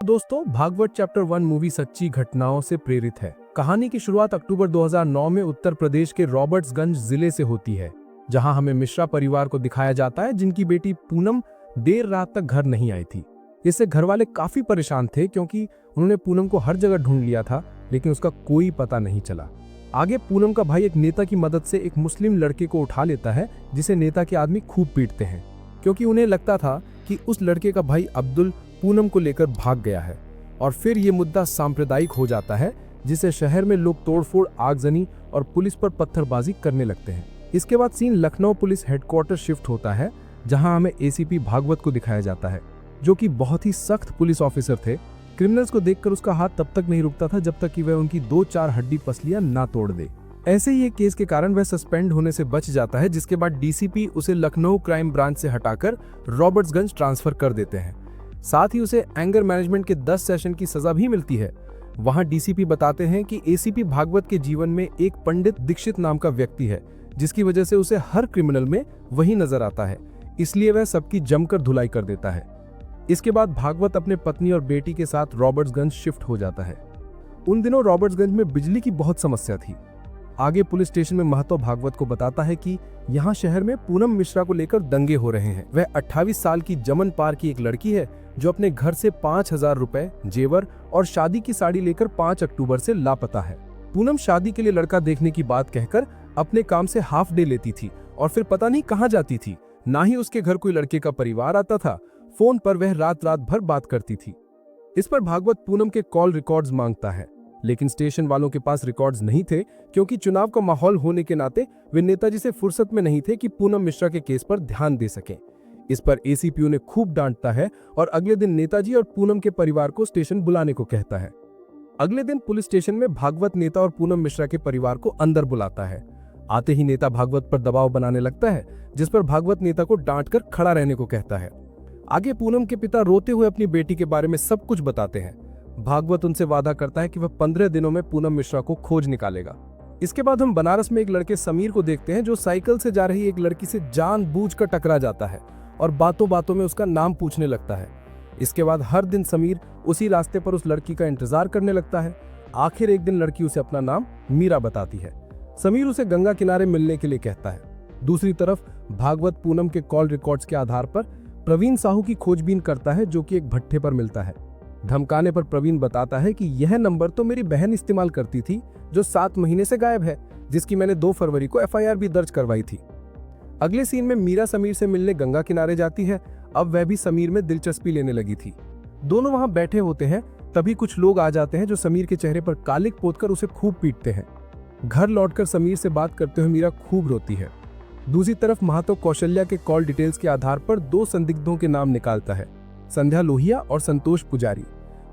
दोस्तों, Bhagavat chapter 1 movie सच्ची घटनाओं से प्रेरित है। कहानी की शुरुआत अक्टूबर 2009 में उत्तर प्रदेश के रॉबर्ट्सगंज जिले से होती है, जहां हमें मिश्रा परिवार को दिखाया जाता है, जिनकी बेटी पूनम देर रात तक घर नहीं आई थी। इससे घर वाले काफी परेशान थे, क्योंकि उन्होंने पूनम को हर जगह ढूंढ लिया था, लेकिन उसका कोई पता नहीं चला। आगे पूनम का भाई एक नेता की मदद से एक मुस्लिम लड़के को उठा लेता है, जिसे नेता के आदमी खूब पीटते हैं, क्योंकि उन्हें लगता था कि उस लड़के का भाई अब्दुल पूनम को लेकर भाग गया है। और फिर ये मुद्दा सांप्रदायिक हो जाता है, जिसे शहर में लोग तोड़फोड़, आगजनी और पुलिस पर पत्थरबाजी करने लगते हैं। इसके बाद scene Lucknow police headquarter shift होता है, जहां हमें एसीपी भागवत को दिखाया जाता है, जो कि बहुत ही सख्त पुलिस ऑफिसर थे। क्रिमिनल्स को देखकर उसका हाथ तब तक नहीं रुकता था जब तक कि वह उनकी 2-4 हड्डी पसलियां ना तोड़ दे। ऐसे ही एक केस के कारण वह सस्पेंड होने से बच जाता है, जिसके बाद डीसीपी उसे लखनऊ क्राइम ब्रांच से हटाकर रॉबर्ट्सगंज ट्रांसफर कर देते हैं। साथ ही उसे एंगर मैनेजमेंट के 10 सेशन की सजा भी मिलती है। वहां डीसीपी बताते हैं कि एसीपी भागवत के जीवन में एक पंडित दीक्षित नाम का व्यक्ति है, जिसकी वजह से उसे हर क्रिमिनल में वही नजर आता है, इसलिए वह सबकी जमकर धुलाई कर देता है। इसके बाद भागवत अपने पत्नी और बेटी के साथ रॉबर्ट्सगंज शिफ्ट हो जाता है। उन दिनों रॉबर्ट्सगंज में बिजली की बहुत समस्या थी। आगे पुलिस स्टेशन में महतो भागवत को बताता है कि यहाँ शहर में पूनम मिश्रा को लेकर दंगे हो रहे हैं। वह 28 साल की जमन पार की एक लड़की है, जो अपने घर से 5,000 रुपए, जेवर और शादी की साड़ी लेकर 5 अक्टूबर से लापता है। पूनम शादी के लिए लड़का देखने की बात कहकर अपने काम से हाफ डे लेती थी और फिर पता नहीं कहाँ जाती थी। ना ही उसके घर कोई लड़के का परिवार आता था। फोन पर वह रात भर बात करती थी। इस पर भागवत पूनम के कॉल रिकॉर्ड्स मांगता है, लेकिन स्टेशन वालों के पास रिकॉर्ड्स नहीं थे, क्योंकि चुनाव का माहौल होने के नाते वे नेताजी से फुर्सत में नहीं थे कि पूनम मिश्रा के केस पर ध्यान दे सकें। इस पर एसीपी उन्हें खूब डांटता है और अगले दिन नेताजी और पूनम के परिवार को स्टेशन बुलाने को कहता है। अगले दिन पुलिस स्टेशन में भागवत नेता और पूनम मिश्रा के परिवार को अंदर बुलाता है। आते ही नेता भागवत पर दबाव बनाने लगता है, जिस पर भागवत नेता को डांटकर खड़ा रहने को कहता है। आगे पूनम के पिता रोते हुए अपनी बेटी के बारे में सब कुछ बताते हैं। भागवत उनसे वादा करता है कि वह 15 दिनों में पूनम मिश्रा को खोज निकालेगा। इसके बाद हम बनारस में एक लड़के समीर को देखते हैं, जो साइकिल से जा रही एक लड़की से जानबूझकर टकरा जाता है और बातों बातों में उसका नाम पूछने लगता है। इसके बाद हर दिन समीर उसी रास्ते पर उस लड़की का इंतजार करने लगता है। आखिर एक दिन लड़की उसे अपना नाम मीरा बताती है। समीर उसे गंगा किनारे मिलने के लिए कहता है। दूसरी तरफ भागवत पूनम के कॉल रिकॉर्ड्स के आधार पर प्रवीण साहू की खोजबीन करता है, जो कि एक भट्ठे पर मिलता है। धमकाने पर प्रवीण बताता है कि यह नंबर तो मेरी बहन इस्तेमाल करती थी, जो 7 महीने से गायब है, जिसकी मैंने 2 फरवरी को एफआईआर भी दर्ज करवाई थी। अगले सीन में मीरा समीर से मिलने गंगा किनारे जाती है। अब वह भी समीर में दिलचस्पी लेने लगी थी। दोनों वहां बैठे होते हैं, तभी कुछ लोग आ जाते हैं, जो समीर के चेहरे पर कालिक पोतकर उसे खूब पीटते हैं। घर लौटकर समीर से बात करते हुए मीरा खूब रोती है। दूसरी तरफ महतो कौशल्या के कॉल डिटेल्स के आधार पर 2 संदिग्धों के नाम निकालता है, संध्या लोहिया और संतोष पुजारी।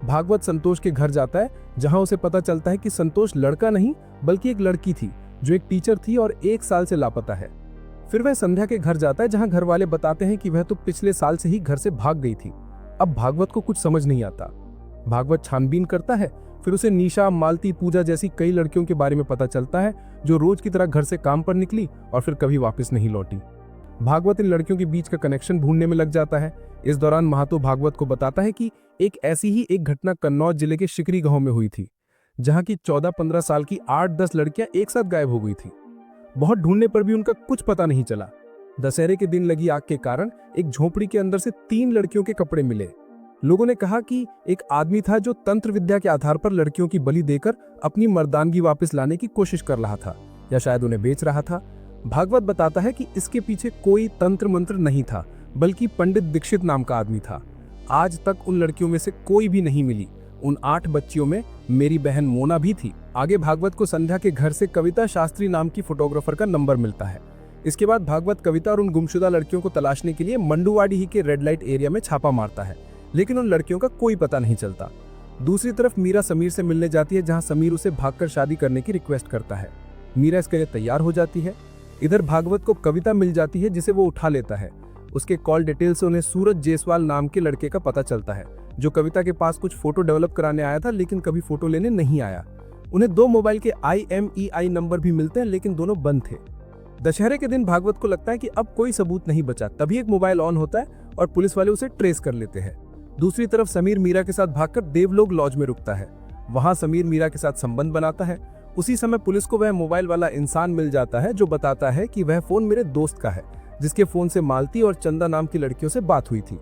भागवत संतोष के घर जाता है, जहां उसे पता चलता है कि संतोष लड़का नहीं बल्कि एक लड़की थी, जो एक टीचर थी और 1 साल से लापता है। फिर वह संध्या के घर जाता है, जहां घर वाले बताते हैं कि वह तो पिछले साल से ही घर से भाग गई थी। अब भागवत को कुछ समझ नहीं आता। भागवत छानबीन करता है। फिर उसे निशा, मालती, पूजा जैसी कई लड़कियों के बारे में पता चलता है, जो रोज की तरह घर से काम पर निकली और फिर कभी वापस नहीं लौटी। भागवत इन लड़कियों के बीच का कनेक्शन ढूंढने में लग जाता है। इस दौरान महतो भागवत को बताता है कि ऐसी ही एक घटना कन्नौज जिले के शिकरी गांव में हुई थी, जहां की 14-15 साल की 8-10 लड़कियां एक साथ गायब हो गई थी। बहुत ढूंढने पर भी उनका कुछ पता नहीं चला। दशहरे के दिन लगी आग के कारण एक झोपड़ी के अंदर से 3 लड़कियों के कपड़े मिले। लोगों ने कहा कि एक आदमी था, जो तंत्र विद्या के आधार पर लड़कियों की बलि देकर अपनी मर्दानगी वापस लाने की कोशिश कर रहा था, या शायद उन्हें बेच रहा था। भागवत बताता है कि इसके पीछे कोई तंत्र मंत्र नहीं था, बल्कि पंडित दीक्षित नाम का आदमी था। आज तक उन लड़कियों में से कोई भी नहीं मिली। उन 8 बच्चियों में मेरी बहन मोना भी थी। आगे भागवत को संध्या के घर से कविता शास्त्री नाम की फोटोग्राफर का नंबर मिलता है। इसके बाद भागवत कविता और उन गुमशुदा लड़कियों को तलाशने के लिए मंडुवाडी ही के रेड लाइट एरिया में छापा मारता है, लेकिन उन लड़कियों का कोई पता नहीं चलता। दूसरी तरफ मीरा समीर से मिलने जाती है, जहां समीर उसे भागकर शादी करने की रिक्वेस्ट करता है। मीरा इसके लिए तैयार हो जाती है। इधर भागवत को कविता मिल जाती है, जिसे वो उठा लेता है। उसके कॉल डिटेल से उन्हें सूरज जायसवाल नाम के लड़के का पता चलता है, जो कविता के पास कुछ फोटो डेवलप कराने आया था, लेकिन कभी फोटो लेने नहीं आया। उन्हें 2 मोबाइल के IMEI नंबर भी मिलते हैं, लेकिन दोनों बंद थे। दशहरे के दिन भागवत को लगता है कि अब कोई सबूत नहीं बचा। तभी एक मोबाइल ऑन होता है और पुलिस वाले उसे ट्रेस कर लेते हैं। दूसरी तरफ समीर मीरा के साथ भागकर देवलोक लॉज में रुकता है। वहां समीर मीरा के साथ संबंध बनाता है। उसी समय पुलिस को वह मोबाइल वाला इंसान मिल जाता है जो बताता है कि वह फोन मेरे दोस्त का है, जिसके फोन से मालती और चंदा नाम की लड़कियों से बात हुई थी।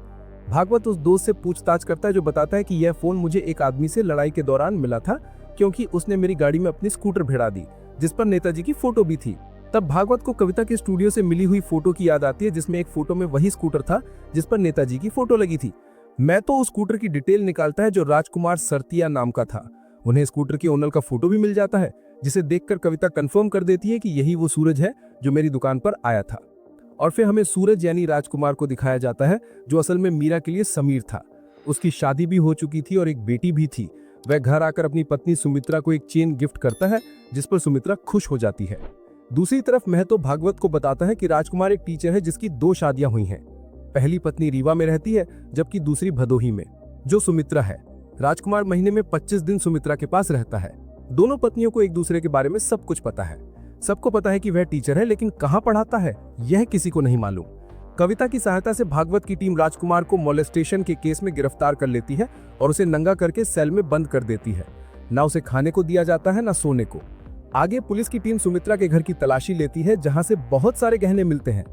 भागवत उस दोस्त से पूछताछ करता है जो बताता है कि यह फोन मुझे एक आदमी से लड़ाई के दौरान मिला था, क्योंकि उसने मेरी गाड़ी में अपनी स्कूटर भिड़ा दी जिस पर नेताजी की फोटो भी थी। तब भागवत को कविता के स्टूडियो से मिली हुई फोटो की याद आती है, जिसमें एक फोटो में वही स्कूटर था जिस पर नेताजी की फोटो लगी थी। मैं तो उस स्कूटर की डिटेल निकालता है जो राजकुमार सरतिया नाम का था। उन्हें स्कूटर के ओनर का फोटो भी मिल जाता है, जिसे देखकर कविता कंफर्म कर देती है कि यही वो सूरज है जो मेरी दुकान पर आया था। और फिर हमें सूरज यानी राजकुमार को दिखाया जाता है, जो असल में मीरा के लिए समीर था। उसकी शादी भी हो चुकी थी और एक बेटी भी थी। वह घर आकर अपनी पत्नी सुमित्रा को एक चेन गिफ्ट करता है, जिस पर सुमित्रा खुश हो जाती है। दूसरी तरफ महतो भागवत को बताता है कि राजकुमार एक टीचर है जिसकी 2 शादियां हुई हैं। पहली पत्नी रीवा में रहती है, जबकि दूसरी भदोही में, जो सुमित्रा है। राजकुमार महीने में 25 दिन सुमित्रा के पास रहता है। दोनों पत्नियों को एक दूसरे के बारे में सब कुछ पता है। सबको पता है कि वह टीचर है, लेकिन कहाँ पढ़ाता है यह किसी को नहीं मालूम। कविता की सहायता से भागवत की टीम राजकुमार को मोलेस्टेशन के केस में गिरफ्तार कर लेती है और उसे नंगा करके सेल में बंद कर देती है। ना उसे खाने को दिया जाता है, ना सोने को। आगे पुलिस की टीम सुमित्रा के घर की तलाशी लेती है, जहां से बहुत सारे गहने मिलते हैं।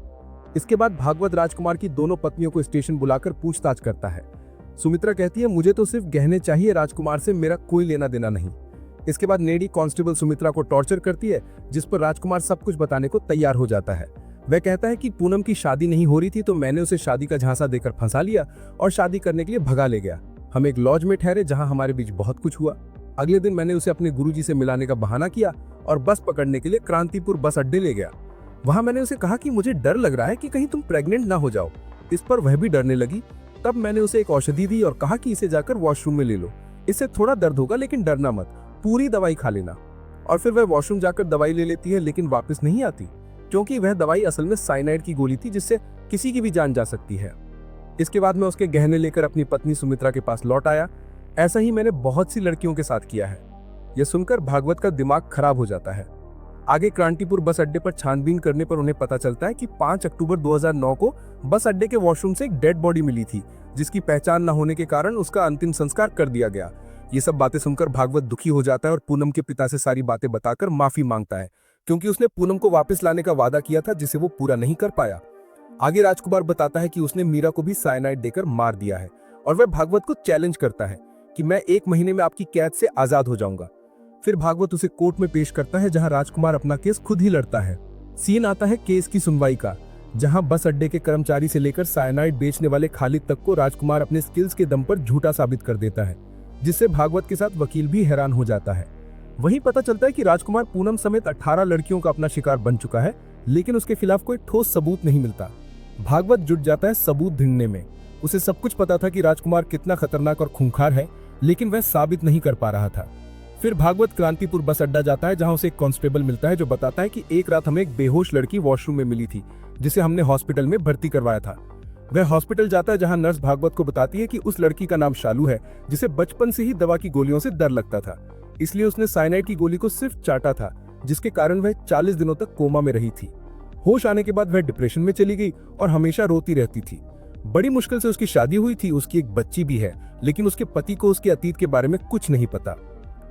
इसके बाद भागवत राजकुमार की दोनों पत्नियों को स्टेशन बुलाकर पूछताछ करता है। सुमित्रा कहती है, मुझे तो सिर्फ गहने चाहिए, राजकुमार से मेरा कोई लेना देना नहीं। इसके बाद नेडी कांस्टेबल सुमित्रा को टॉर्चर करती है, जिस पर राजकुमार सब कुछ बताने को तैयार हो जाता है। वह कहता है कि पूनम की शादी नहीं हो रही थी, तो मैंने उसे शादी का झांसा देकर फंसा लिया और शादी करने के लिए भगा ले गया। हम एक लॉज में ठहरे, जहां हमारे बीच बहुत कुछ हुआ। अगले दिन मैंने उसे अपने गुरुजी से मिलाने का बहाना किया और बस पकड़ने के लिए क्रांतिपुर बस अड्डे ले गया। वहां मैंने उसे कहा कि मुझे डर लग रहा है कि कहीं तुम प्रेग्नेंट ना हो जाओ। इस पर वह भी डरने लगी। तब मैंने उसे एक औषधि दी और कहा कि इसे जाकर वॉशरूम में ले लो, इससे थोड़ा दर्द होगा, लेकिन डरना मत, पूरी दवाई खा लेना। और फिर वह वॉशरूम जाकर दवाई ले लेती है, लेकिन वापस नहीं आती, क्योंकि वह दवाई असल में साइनाइड की गोली थी, जिससे किसी की भी जान जा सकती है। इसके बाद मैं उसके गहने लेकर अपनी पत्नी सुमित्रा के पास लौट आया। ऐसा ही मैंने बहुत सी लड़कियों के साथ किया है। यह सुनकर भागवत का दिमाग खराब हो जाता है। आगे क्रांतिपुर बस अड्डे पर छानबीन करने पर उन्हें पता चलता है कि 5 अक्टूबर 2009 को बस अड्डे के वॉशरूम से एक डेड बॉडी मिली थी, जिसकी पहचान न होने के कारण उसका अंतिम संस्कार कर दिया गया। ये सब बातें सुनकर भागवत दुखी हो जाता है और पूनम के पिता से सारी बातें बताकर माफी मांगता है, क्योंकि उसने पूनम को वापस लाने का वादा किया था, जिसे वो पूरा नहीं कर पाया। आगे राजकुमार बताता है कि उसने मीरा को भी साइनाइड देकर मार दिया है और वह भागवत को चैलेंज करता है कि मैं 1 महीने में आपकी कैद से आजाद हो जाऊंगा। फिर भागवत उसे कोर्ट में पेश करता है, जहां राजकुमार अपना केस खुद ही लड़ता है। सीन आता है केस की सुनवाई का, जहां बस अड्डे के कर्मचारी से लेकर साइनाइड बेचने वाले खालिद तक को राजकुमार अपने स्किल्स के दम पर झूठा साबित कर देता है, जिससे भागवत के साथ वकील भी हैरान हो जाता है। वहीं पता चलता है कि राजकुमार पूनम समेत 18 लड़कियों का अपना शिकार बन चुका है, लेकिन उसके खिलाफ कोई ठोस सबूत नहीं मिलता। भागवत जुट जाता है सबूत ढूंढने में। उसे सब कुछ पता था कि राजकुमार कितना खतरनाक और खूंखार है, लेकिन वह साबित नहीं कर पा रहा था। फिर भागवत क्रांतिपुर बस अड्डा जाता है, जहां उसे एक कांस्टेबल मिलता है जो बताता है कि एक रात हमें एक बेहोश लड़की वॉशरूम में मिली थी, जिसे हमने हॉस्पिटल में भर्ती करवाया था। वह हॉस्पिटल जाता है, जहां नर्स भागवत को बताती है कि उस लड़की का नाम शालू है, जिसे बचपन से ही दवा की गोलियों से डर लगता था, इसलिए उसने साइनाइड की गोली को सिर्फ चाटा था, जिसके कारण वह 40 दिनों तक कोमा में रही थी। होश आने के बाद वह डिप्रेशन में चली गई और हमेशा रोती रहती थी। बड़ी मुश्किल से उसकी शादी हुई थी, उसकी एक बच्ची भी है, लेकिन उसके पति को उसके अतीत के बारे में कुछ नहीं पता।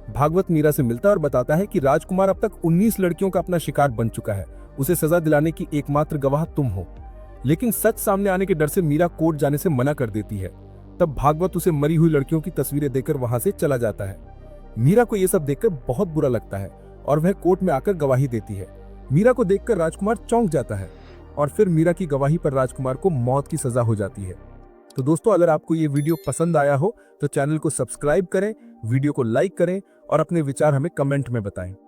भागवत मीरा से मिलता है और बताता है कि राजकुमार अब तक 19 लड़कियों का अपना शिकार बन चुका है, उसे सजा दिलाने की एकमात्र गवाह तुम हो। लेकिन सच सामने आने के डर से मीरा कोर्ट जाने से मना कर देती है। तब भागवत उसे मरी हुई लड़कियों की तस्वीरें देकर वहां से चला जाता है। मीरा को यह सब देखकर बहुत बुरा लगता है और वह कोर्ट में आकर गवाही देती है। मीरा को देखकर राजकुमार चौंक जाता है और फिर मीरा की गवाही पर राजकुमार को मौत की सजा हो जाती है। तो दोस्तों, अगर आपको ये वीडियो पसंद आया हो तो चैनल को सब्सक्राइब करें, वीडियो को लाइक करें और अपने विचार हमें कमेंट में बताएं।